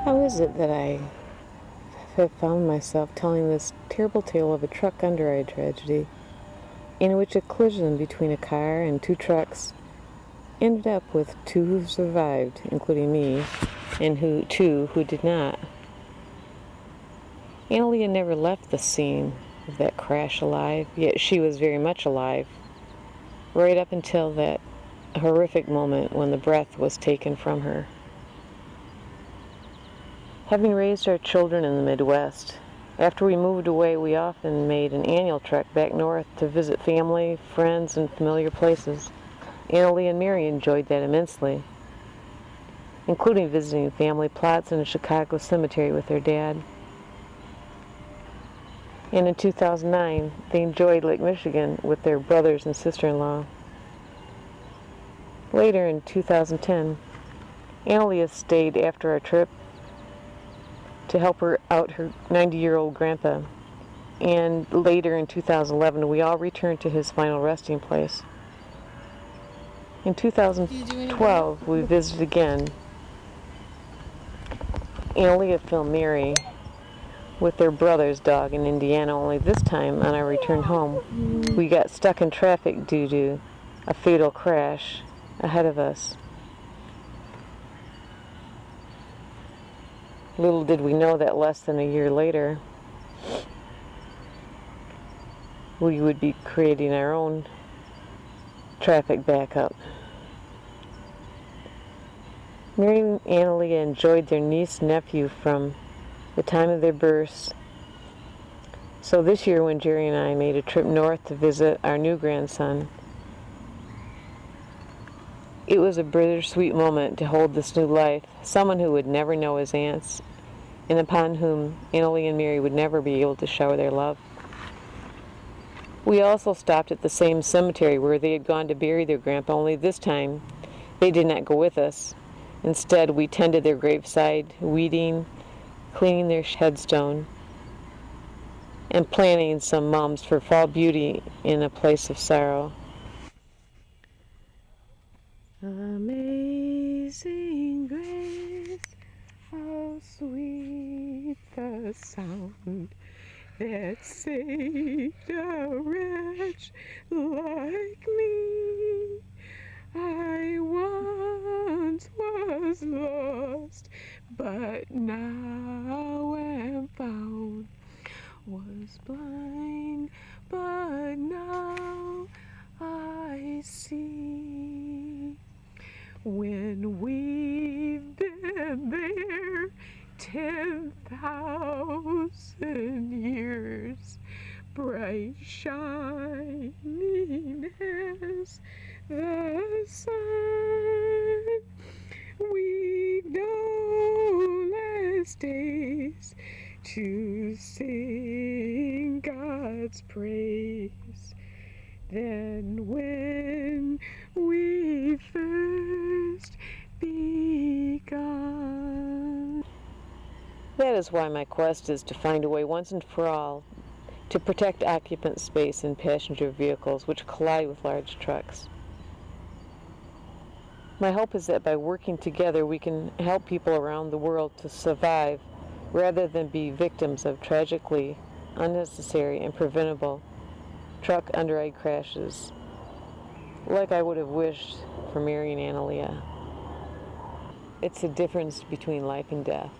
How is it that I have found myself telling this terrible tale of a truck underride tragedy in which a collision between a car and two trucks ended up with two who survived, including me, and two who did not? Analia never left the scene of that crash alive, yet she was very much alive, right up until that horrific moment when the breath was taken from her. Having raised our children in the Midwest, after we moved away, we often made an annual trek back north to visit family, friends, and familiar places. Annalie and Mary enjoyed that immensely, including visiting family plots in a Chicago cemetery with their dad. And in 2009, they enjoyed Lake Michigan with their brothers and sister-in-law. Later in 2010, Annalie stayed after our trip to help her out her 90-year-old grandpa. And later in 2011, we all returned to his final resting place. In 2012, we visited again. Annalie filmed Mary with their brother's dog in Indiana, only this time on our return home. We got stuck in traffic due to a fatal crash ahead of us. Little did we know that less than a year later, we would be creating our own traffic backup. Mary and Annalie enjoyed their niece and nephew from the time of their births. So this year when Jerry and I made a trip north to visit our new grandson, it was a bittersweet moment to hold this new life, someone who would never know his aunts, and upon whom Annalie and Mary would never be able to shower their love. We also stopped at the same cemetery where they had gone to bury their grandpa, only this time they did not go with us. Instead, we tended their graveside, weeding, cleaning their headstone, and planting some mums for fall beauty in a place of sorrow. Amazing grace, how sweet the sound that saved a wretch like me. I once was lost, but now am found. Was blind, but now I see. When we've been there 10,000 years, bright shining as the sun, we've no less days to sing God's praise than when we first begun. That is why my quest is to find a way once and for all to protect occupant space in passenger vehicles which collide with large trucks. My hope is that by working together we can help people around the world to survive rather than be victims of tragically unnecessary and preventable truck underride crashes, like I would have wished for Mary and Annalie. It's the difference between life and death.